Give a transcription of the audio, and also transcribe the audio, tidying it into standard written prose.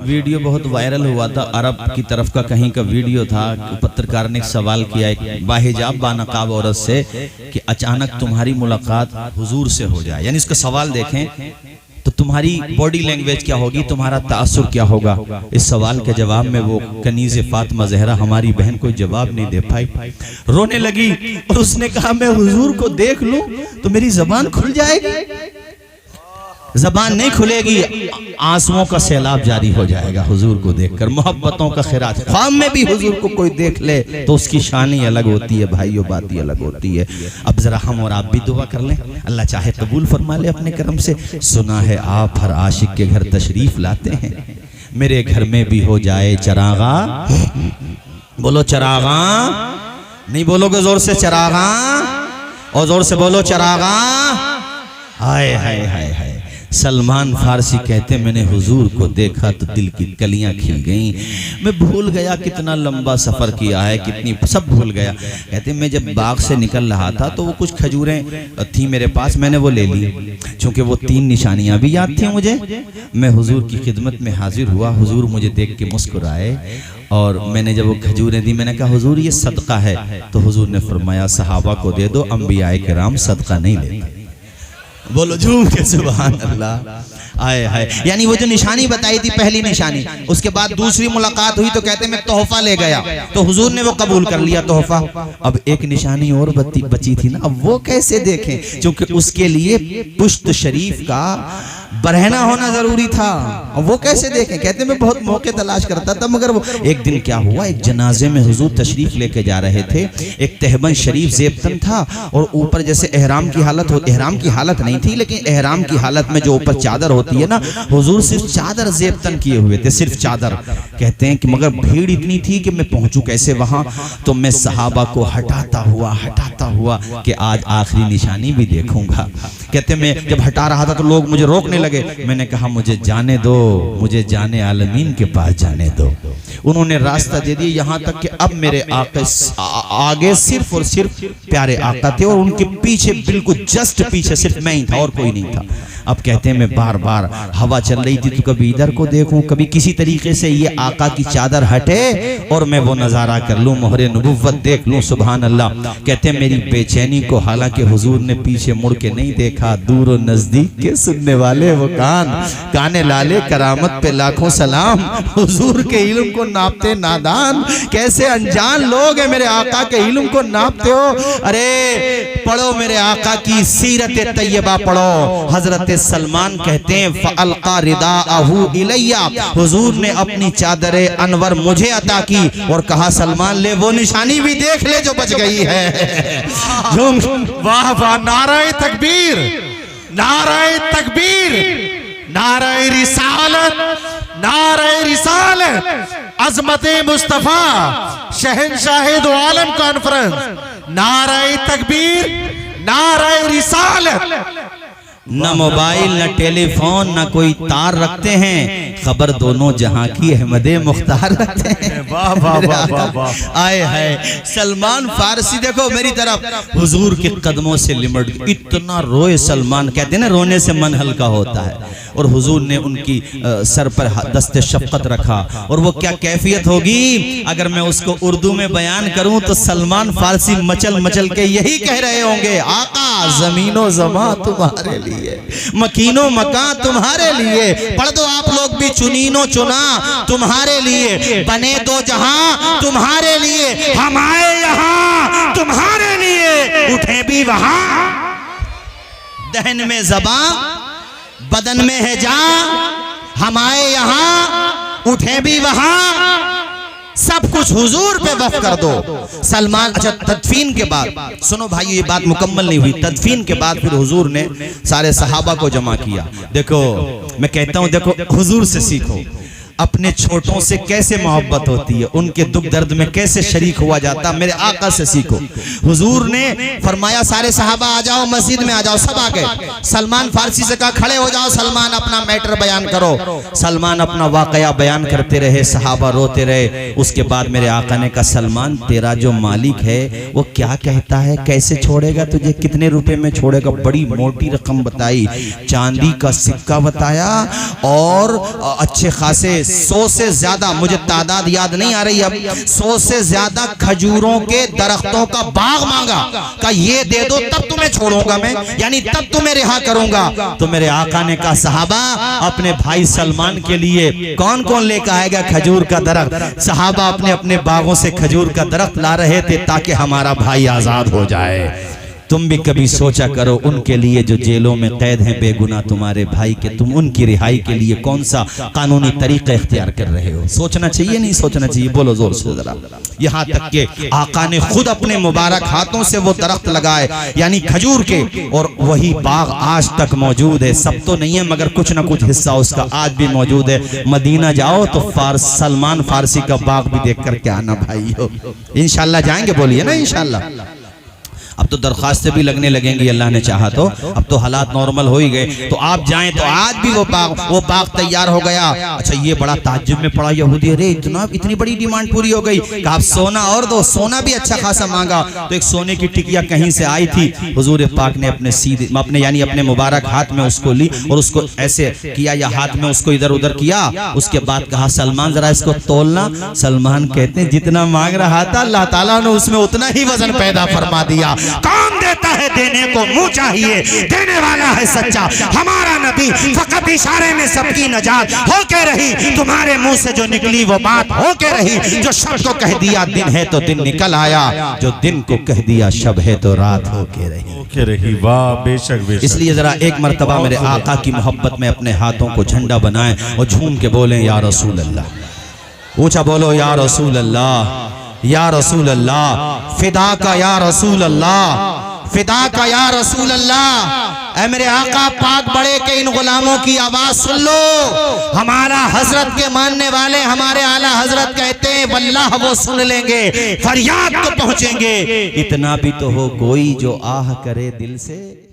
Video बहुत viral हुआ था, अरब की तरफ का कहीं का वीडियो था। पत्रकार ने एक सवाल किया एक बाहिजाब बानकाब औरत से कि अचानक तुम्हारी मुलाकात हुजूर से हो जाए, यानी इसका सवाल देखें तो तुम्हारी बॉडी लैंग्वेज क्या होगी, तुम्हारा तासुर क्या होगा। इस सवाल के जवाब में वो कनीज़े फातिमा ज़हरा हमारी बहन कोई जवाब नहीं दे पाई, रोने लगी और उसने कहा मैं हुजूर को देख लूं तो मेरी जबान खुल जाएगी। जबान नहीं खुलेगी, आंसुओं का सैलाब जारी हो जाएगा हुजूर को देखकर, मोहब्बतों का खिराज। ख्वाब में भी हुजूर को कोई देख ले तो उसकी शान ही अलग होती है भाइयों, बात ही अलग होती है। अब जरा हम और आप भी दुआ कर लें, अल्लाह चाहे कबूल फरमा ले अपने करम से। सुना है आप हर आशिक के घर तशरीफ लाते हैं, मेरे घर में भी हो जाए चरागा। बोलो चरागा, नहीं बोलोगे जोर से चरागा, और जोर से बोलो चरागा। हाय हाय हाय हाय। सलमान फारसी कहते मैंने हुजूर को देखा तो दिल की कलियां खिल गईं, मैं भूल गया कितना लंबा सफ़र किया है, कितनी सब भूल गया। कहते मैं जब बाग से निकल रहा था तो वो कुछ खजूरें थी मेरे पास, मैंने वो ले ली, चूँकि वो 3 निशानियां भी याद थी मुझे। मैं हुजूर की खिदमत में हाजिर हुआ, हुजूर मुझे देख के मुस्कुराए और मैंने जब वो खजूरें दी मैंने कहा हुजूर ये सदका है, तो हुजूर ने फरमाया सहाबा को दे दो, अंबियाए किराम सदका नहीं लेते। बोलो झूम के सुभान अल्लाह। आए हाय, यानी वो जो निशानी बताई थी पहली निशानी, उसके बाद दूसरी मुलाकात हुई तो कहते मैं तोहफा ले गया तो हुजूर ने वो कबूल कर लिया तोहफा। अब एक निशानी और बची थी ना, अब वो कैसे देखें, क्योंकि उसके लिए पुश्त शरीफ का बरहना होना जरूरी था, और वो कैसे देखें। कहते मैं बहुत मौके तलाश करता था, मगर वो एक दिन क्या हुआ, एक जनाजे में हुजूर तशरीफ लेके जा रहे थे, एक तहबन शरीफ ज़ेबतन था और ऊपर जैसे एहराम की हालत हो, एहराम की हालत नहीं थी लेकिन एहराम की हालत में जो ऊपर चादर होती है ना, हुजूर सिर्फ चादर ज़ेबतन किए हुए थे, सिर्फ चादर। कहते हैं कि मगर भीड़ इतनी थी कि मैं पहुंचूं कैसे वहां, तो मैं सहाबा को हटाता हुआ कि आज आखिरी निशानी भी देखूंगा। कहते मैं जब हटा रहा था तो लोग मुझे रोकने लगे, मैंने कहा मुझे जाने दो, मुझे जाने आलमीन के पास जाने दो। उन्होंने रास्ता दे दिया यहाँ तक कि अब मेरे आगे सिर्फ और सिर्फ प्यारे आका थे और उनके पीछे बिल्कुल जस्ट पीछे सिर्फ मैं ही था और कोई नहीं था। अब कहते हैं मैं बार बार हवा चल रही थी तो कभी इधर को देखूं, कभी किसी तरीके से ये आका की चादर हटे और मैं वो नज़ारा कर लूं, मोहरे नबुव्वत देख लूं। सुभान अल्लाह। कहते हैं मेरी बेचैनी को हालांकि हुजूर ने पीछे मुड़ के नहीं देखा, दूर और नजदीक के सुनने वाले वो काने लाले करामत पे लाखों सलाम। हुजूर के इल्म को नापते नादान, कैसे अनजान लोग हैं मेरे आका के इल्म को नापते हो। अरे पढ़ो मेरे आका की सीरत तैयबा पढ़ो। हजरत सलमान कहते हैं फ़अल्क़ा रिदाअहु इलैया, हुजूर ने अपनी चादरे अनवर मुझे अता की और कहा सलमान ले वो निशानी भी देख ले जो बच गई है। वाह वाह, नाराए तकबीर, नाराए तकबीर, नाराए रिसालत, नाराए रिसालत, अज़मते मुस्तफ़ा, शहंशाहे दो आलम कॉन्फ्रेंस। नाराए तकबीर, नाराए रिसालत। न मोबाइल न टेलीफोन न कोई तार रखते हैं, खबर दोनों जहां की अहमदे मुख्तार रखते हैं। वाह वाह वाह वाह वाह। आए है सलमान फारसी देखो मेरी तरफ, हुजूर के कदमों से लिमट इतना रोए सलमान। कहते हैं ना रोने से मन हल्का होता है, और हुजूर ने उनकी सर पर दस्ते शफकत रखा। और वो क्या कैफियत होगी अगर मैं उसको उर्दू में बयान करूं तो सलमान फारसी मचल मचल के यही कह रहे होंगे, आका जमीनो ज़मा तुम्हारे लिए, मकीनो मकां तुम्हारे लिए। पढ़ दो आप लोग भी, चुनीनो चुना तुम्हारे लिए, बने दो जहां तुम्हारे लिए, हम आए यहां तुम्हारे लिए, उठे भी वहां। दहन में ज़बां बदन में है जान, हम आए यहां उठे भी वहां, सब कुछ हुजूर पे वफ़ कर दो। सलमान अच्छा तदफीन के बाद सुनो भाई, ये बात मुकम्मल नहीं हुई। तदफीन के बाद फिर हुजूर ने सारे सहाबा को जमा किया। देखो मैं कहता हूं, देखो हुजूर से सीखो, अपने छोटों से कैसे मोहब्बत होती है, उनके दुख दर्द में कैसे शरीक हुआ जाता, मेरे आका से सीखो। हुजूर ने फरमाया सारे सहाबा आ जाओ, मस्जिद में आ जाओ, सब आ गए। सलमान फारसी से कहा खड़े हो जाओ, सलमान अपना मैटर बयान करो। सलमान अपना वाकया बयान करते रहे, सहाबा रोते रहे। उसके बाद मेरे आका ने कहा सलमान तेरा जो मालिक है वो क्या कहता है, कैसे छोड़ेगा तुझे, कितने रुपए में छोड़ेगा। बड़ी मोटी रकम बताई, चांदी का सिक्का बताया और अच्छे खासे 100 से ज्यादा, मुझे तादाद याद नहीं आ रही अब, 100 से ज्यादा खजूरों के दरख्तों का बाग मांगा, का ये दे दो तब तुम्हें छोड़ूंगा मैं, यानी तब तुम्हें रिहा करूंगा। तो मेरे आका ने कहा सहाबा अपने भाई सलमान के लिए कौन कौन लेकर आएगा खजूर का दरख्त। सहाबा अपने अपने बागों से खजूर का दरख्त ला रहे थे ताकि हमारा भाई आजाद हो जाए। तुम भी कभी सोचा करो उनके लिए जो जेलों में कैद हैं बेगुनाह तुम्हारे भाई के, तुम उनकी रिहाई के लिए कौन सा कानूनी तरीका इख्तियार कर रहे हो। सोचना चाहिए नहीं सोचना चाहिए, बोलो जोर से जरा। यहाँ तक के आका ने खुद अपने मुबारक हाथों से वो दरख्त लगाए यानी खजूर के, और वही बाग आज तक मौजूद है। सब तो नहीं है मगर कुछ ना कुछ हिस्सा उसका आज भी मौजूद है। मदीना जाओ तो सलमान फारसी का बाग भी देख करके आना भाई हो। इंशाल्लाह जाएंगे, बोलिए ना इंशाल्लाह। अब तो दरखास्तें भी लगने लगेंगी अल्लाह ने चाहा तो, अब तो हालात नॉर्मल हो ही गए। तो आप जाएं तो आज भी वो बाग तैयार हो गया। अच्छा ये बड़ा ताज्जुब में पड़ा यहूदी, अरे इतनी बड़ी डिमांड पूरी हो गई। कहा आप सोना और दो, सोना भी अच्छा खासा मांगा। तो एक सोने की टिकिया कहीं से आई थी, हुजूर पाक ने अपने यानी अपने मुबारक हाथ में उसको ली और उसको ऐसे किया या हाथ में उसको इधर उधर किया। उसके बाद कहा सलमान जरा इसको तोलना। सलमान कहते हैं जितना मांग रहा था अल्लाह ताला ने उसमें उतना ही वजन पैदा फरमा दिया। कौन देता है, देने को मुंह चाहिए, देने वाला है सच्चा हमारा नबी। फकत इशारे में सबकी नजात होके रही, तुम्हारे मुंह से जो निकली वो बात होके रही। जो शब को कह दिया दिन है तो दिन निकल आया, जो दिन को कह दिया शब है तो रात होके रही। वाह बेशक बेशक। इसलिए जरा एक मर्तबा मेरे आका की मोहब्बत में अपने हाथों को झंडा बनाएं और झूम के बोलें या रसूल अल्लाह। ऊंचा बोलो या रसूल अल्लाह, या रसूल अल्लाह, फिदा का या रसूल अल्लाह, फिदा का या रसूल अल्लाह। ऐ मेरे आका पाक बड़े के इन गुलामों की आवाज सुन लो। हमारा हजरत के मानने वाले हमारे आला हजरत कहते हैं वल्लाह वो सुन लेंगे, फरियाद को पहुंचेंगे। इतना भी तो हो कोई जो आह करे दिल से।